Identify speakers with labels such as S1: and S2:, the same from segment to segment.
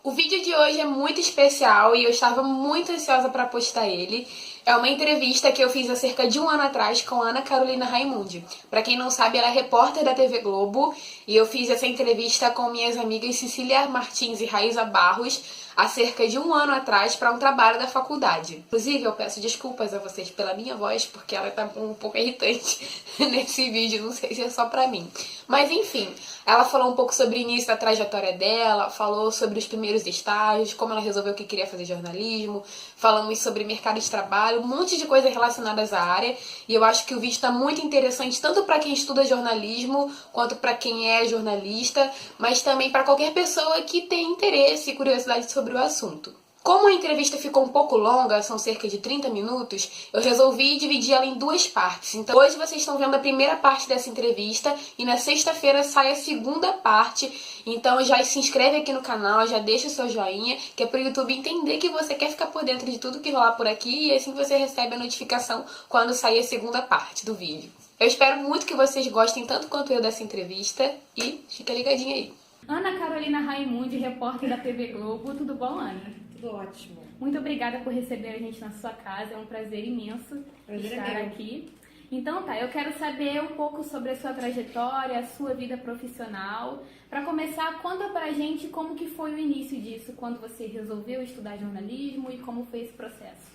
S1: O vídeo de hoje é muito especial e eu estava muito ansiosa para postar ele. É uma entrevista que eu fiz há cerca de um ano atrás com a Ana Carolina Raimundi. Para quem não sabe, ela é repórter da TV Globo e eu fiz essa entrevista com minhas amigas Cecília Martins e Raíza Barros há cerca de um ano atrás para um trabalho da faculdade. Inclusive, eu peço desculpas a vocês pela minha voz, porque ela tá um pouco irritante nesse vídeo, não sei se é só pra mim. Mas enfim, ela falou um pouco sobre o início da trajetória dela, falou sobre os primeiros estágios, como ela resolveu que queria fazer jornalismo, falamos sobre mercado de trabalho, um monte de coisas relacionadas à área, e eu acho que o vídeo está muito interessante tanto para quem estuda jornalismo quanto para quem é jornalista, mas também para qualquer pessoa que tem interesse e curiosidade sobre o assunto. Como a entrevista ficou um pouco longa, são cerca de 30 minutos, eu resolvi dividir ela em duas partes. Então, hoje vocês estão vendo a primeira parte dessa entrevista e na sexta-feira sai a segunda parte. Então, já se inscreve aqui no canal, já deixa o seu joinha, que é para o YouTube entender que você quer ficar por dentro de tudo que rolar por aqui e assim você recebe a notificação quando sair a segunda parte do vídeo. Eu espero muito que vocês gostem tanto quanto eu dessa entrevista e fica ligadinho aí. Ana Carolina Raimundi, repórter da TV Globo. Tudo bom, Ana?
S2: Tudo ótimo.
S1: Muito obrigada por receber a gente na sua casa, é um prazer imenso estar aqui. Então tá, eu quero saber um pouco sobre a sua trajetória, a sua vida profissional. Para começar, conta pra gente como que foi o início disso, quando você resolveu estudar jornalismo e como foi esse processo.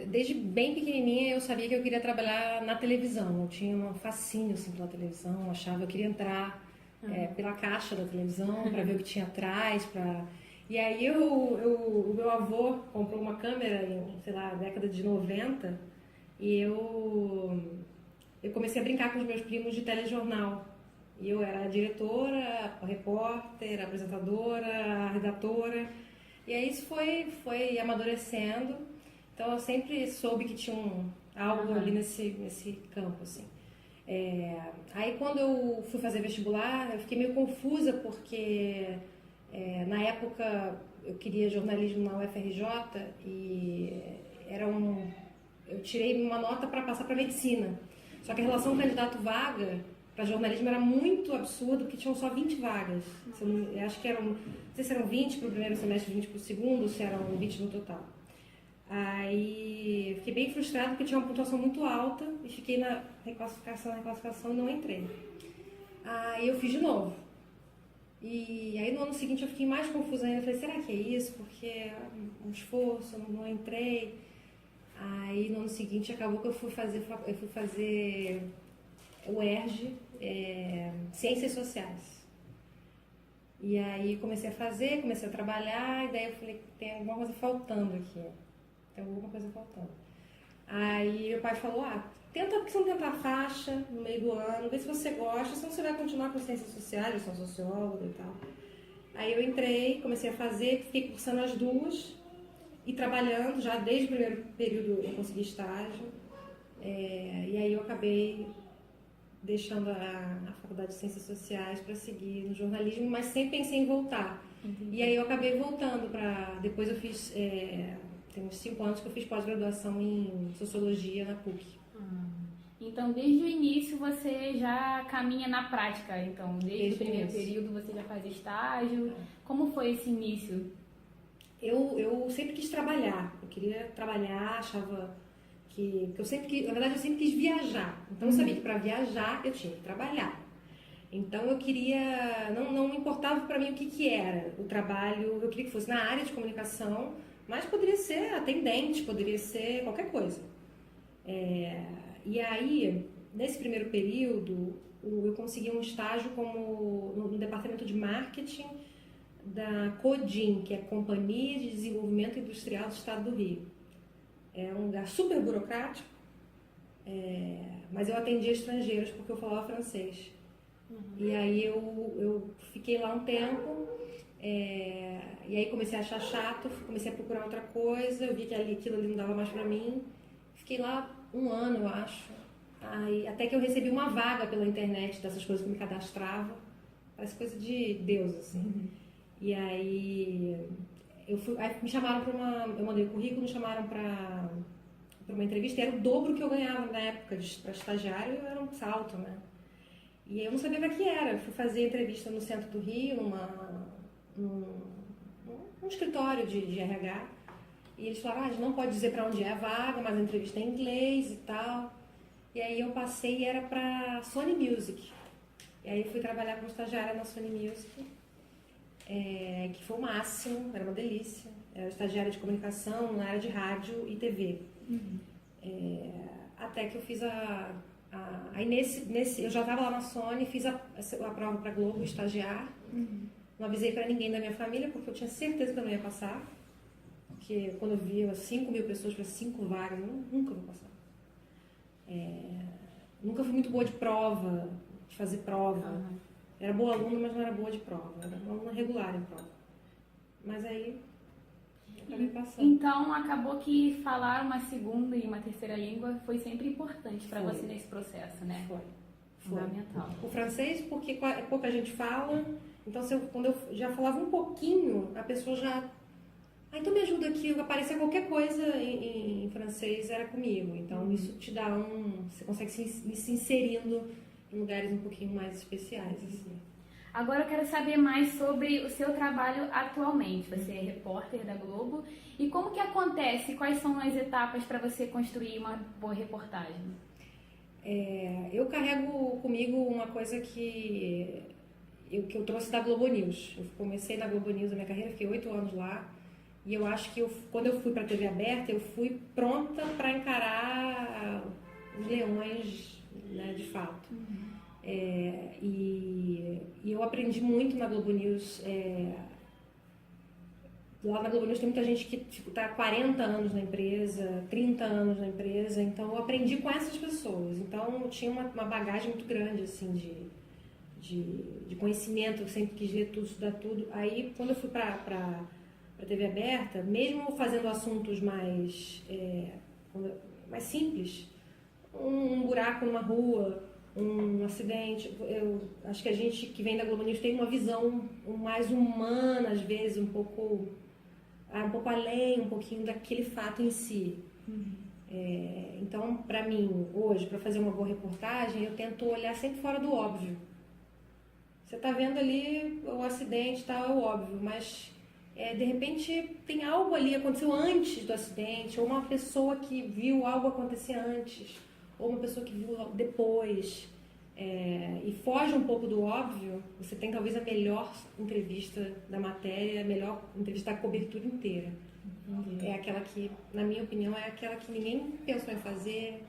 S2: Desde bem pequenininha eu sabia que eu queria trabalhar na televisão. Eu tinha um fascínio assim, pela televisão, eu achava que eu queria entrar pela caixa da televisão para ver o que tinha atrás, E aí o meu avô comprou uma câmera em, sei lá, década de 90 e eu comecei a brincar com os meus primos de telejornal. E eu era a diretora, a repórter, a apresentadora, a redatora. E aí isso foi amadurecendo. Então eu sempre soube que tinha algo ali nesse campo, assim. Aí quando eu fui fazer vestibular, eu fiquei meio confusa porque... na época eu queria jornalismo na UFRJ e eu tirei uma nota para passar para medicina. Só que a relação candidato-vaga para jornalismo era muito absurda porque tinham só 20 vagas. Eu acho que não sei se eram 20 para o primeiro semestre, 20 para o segundo, se eram 20 no total. Aí fiquei bem frustrada porque tinha uma pontuação muito alta e fiquei na reclassificação e não entrei. Aí eu fiz de novo. E aí no ano seguinte eu fiquei mais confusa ainda, falei, será que é isso? Porque é um esforço, eu não entrei. Aí no ano seguinte acabou que eu fui fazer o ERJ, Ciências Sociais. E aí comecei a trabalhar, e daí eu falei, tem alguma coisa faltando aqui. Aí meu pai falou, por que você não tenta a faixa no meio do ano, vê se você gosta, senão você vai continuar com ciências sociais, eu sou socióloga e tal. Aí eu entrei, comecei a fazer, fiquei cursando as duas e trabalhando, já desde o primeiro período eu consegui estágio. E aí eu acabei deixando a faculdade de ciências sociais para seguir no jornalismo, mas sempre pensei em voltar. Uhum. E aí eu acabei voltando depois eu fiz, tem uns 5 anos que eu fiz pós-graduação em sociologia na PUC.
S1: Então, desde o início você já caminha na prática, então, desde o primeiro período você já faz estágio. Como foi esse início?
S2: Eu sempre quis trabalhar, eu queria trabalhar, achava que eu sempre quis viajar. Então eu sabia que para viajar eu tinha que trabalhar. Então eu queria, não importava para mim o que era o trabalho, eu queria que fosse na área de comunicação, mas poderia ser atendente, poderia ser qualquer coisa. E aí, nesse primeiro período, eu consegui um estágio no departamento de marketing da CODIN, que é Companhia de Desenvolvimento Industrial do Estado do Rio. É um lugar super burocrático, mas eu atendia estrangeiros porque eu falava francês. E aí eu fiquei lá um tempo, e aí comecei a achar chato, comecei a procurar outra coisa, eu vi que aquilo ali não dava mais pra mim. Fiquei lá 1 ano, eu acho. Aí, até que eu recebi uma vaga pela internet dessas coisas que eu me cadastrava. Parece coisa de Deus, assim. E aí, aí me chamaram eu mandei o currículo, me chamaram para uma entrevista, e era o dobro que eu ganhava na época para estagiário, era um salto, né? E eu não sabia para que era. Eu fui fazer entrevista no centro do Rio, um escritório de RH. E eles falaram, a gente não pode dizer para onde é a vaga, mas a entrevista é em inglês e tal. E aí eu passei e era para Sony Music. E aí fui trabalhar como estagiária na Sony Music, que foi o máximo, era uma delícia. Era estagiária de comunicação na área de rádio e TV. Até que eu fiz aí eu já estava lá na Sony, fiz a prova para Globo, estagiar. Não avisei para ninguém da minha família, porque eu tinha certeza que eu não ia passar. Porque quando eu via 5.000 pessoas para 5 vagas, eu nunca vou passar. Nunca fui muito boa de prova, de fazer prova. Era boa aluna, mas não era boa de prova. Era uma aluna regular em prova. Mas aí, acabei passando.
S3: Então, acabou que falar uma segunda e uma terceira língua foi sempre importante para você nesse processo, né?
S2: Foi.
S3: Fundamental.
S2: O francês, porque pouca gente fala. Então, quando eu já falava um pouquinho, a pessoa já... então me ajuda aqui, aparecer qualquer coisa em francês era comigo. Então isso te dá você consegue se inserindo em lugares um pouquinho mais especiais. Assim.
S3: Agora eu quero saber mais sobre o seu trabalho atualmente. Você é repórter da Globo. E como que acontece? Quais são as etapas para você construir uma boa reportagem?
S2: Eu carrego comigo uma coisa que eu trouxe da Globo News. Eu comecei na Globo News a minha carreira, fiquei 8 anos lá. E eu acho que quando eu fui para a TV aberta, eu fui pronta para encarar os leões, né, de fato. E eu aprendi muito na Globo News. Lá na Globo News tem muita gente que está há 40 anos na empresa, 30 anos na empresa. Então eu aprendi com essas pessoas. Então eu tinha uma bagagem muito grande assim, de conhecimento. Eu sempre quis ler tudo, estudar tudo. Aí quando eu fui para a TV aberta, mesmo fazendo assuntos mais simples, um buraco numa rua, um acidente, eu acho que a gente que vem da Globo News tem uma visão mais humana, às vezes, um pouco além, um pouquinho daquele fato em si. Então, para mim, hoje, para fazer uma boa reportagem, eu tento olhar sempre fora do óbvio. Você está vendo ali o acidente, tá, é o óbvio, mas... de repente tem algo ali que aconteceu antes do acidente, ou uma pessoa que viu algo acontecer antes, ou uma pessoa que viu depois, e foge um pouco do óbvio, você tem talvez a melhor entrevista da matéria, a melhor entrevista da cobertura inteira. É aquela que, na minha opinião, é aquela que ninguém pensou em fazer,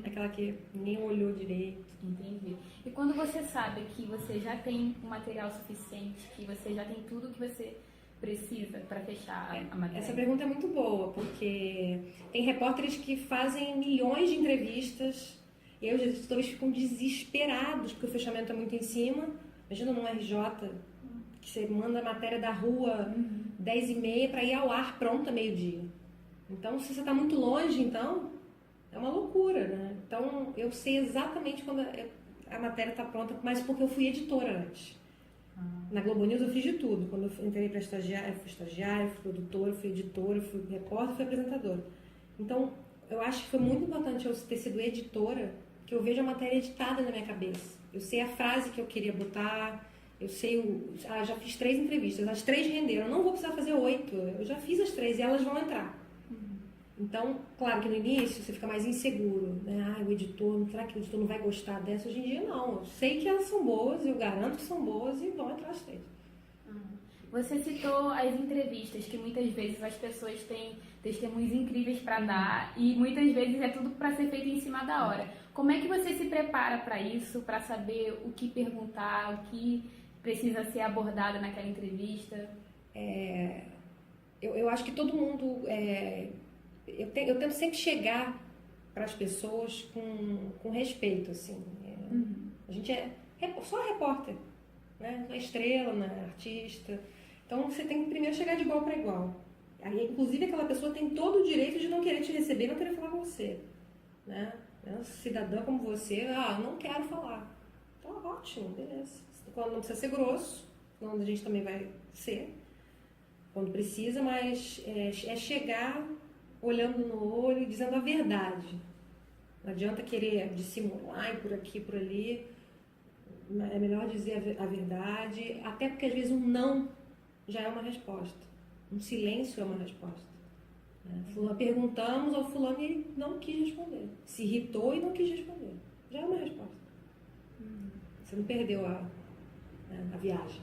S2: aquela que ninguém olhou direito.
S3: Entendi. E quando você sabe que você já tem um material suficiente, que você já tem tudo que você precisa para fechar a matéria?
S2: Essa pergunta é muito boa, porque tem repórteres que fazem milhões de entrevistas e aí os editores ficam desesperados porque o fechamento é muito em cima. Imagina num RJ, que você manda a matéria da rua 10h30 para ir ao ar pronta meio-dia. Então, se você está muito longe, então, é uma loucura, né? Então, eu sei exatamente quando a matéria está pronta, mas porque eu fui editora antes. Na Globo News eu fiz de tudo. Quando eu entrei para estagiária, fui estagiária, fui produtora, fui editora, fui repórter, fui apresentadora. Então, eu acho que foi muito importante eu ter sido editora, que eu vejo a matéria editada na minha cabeça. Eu sei a frase que eu queria botar, eu sei já fiz 3 entrevistas, as 3 renderam. Eu não vou precisar fazer 8, eu já fiz as 3 e elas vão entrar. Então, claro que no início você fica mais inseguro, né? O editor, será que o editor não vai gostar dessa? Hoje em dia não, eu sei que elas são boas, eu garanto que são boas e vão entrar as 3.
S3: Você citou as entrevistas, que muitas vezes as pessoas têm testemunhos incríveis para dar e muitas vezes é tudo para ser feito em cima da hora. Como é que você se prepara para isso, para saber o que perguntar, o que precisa ser abordado naquela entrevista?
S2: Eu acho que todo mundo... Eu tento sempre chegar para as pessoas com respeito, assim. A gente é só repórter, né? Não é estrela, não é artista. Então você tem que primeiro chegar de igual para igual. Aí, inclusive, aquela pessoa tem todo o direito de não querer te receber e não querer falar com você, né? Um cidadã como você, eu não quero falar. Então, ótimo, beleza. Quando não precisa ser grosso, quando a gente também vai ser, quando precisa, mas é chegar olhando no olho e dizendo a verdade. Não adianta querer dissimular e por aqui, por ali. É melhor dizer a verdade, até porque às vezes um não já é uma resposta. Um silêncio é uma resposta. Perguntamos ao fulano e ele não quis responder. Se irritou e não quis responder. Já é uma resposta. Você não perdeu a viagem.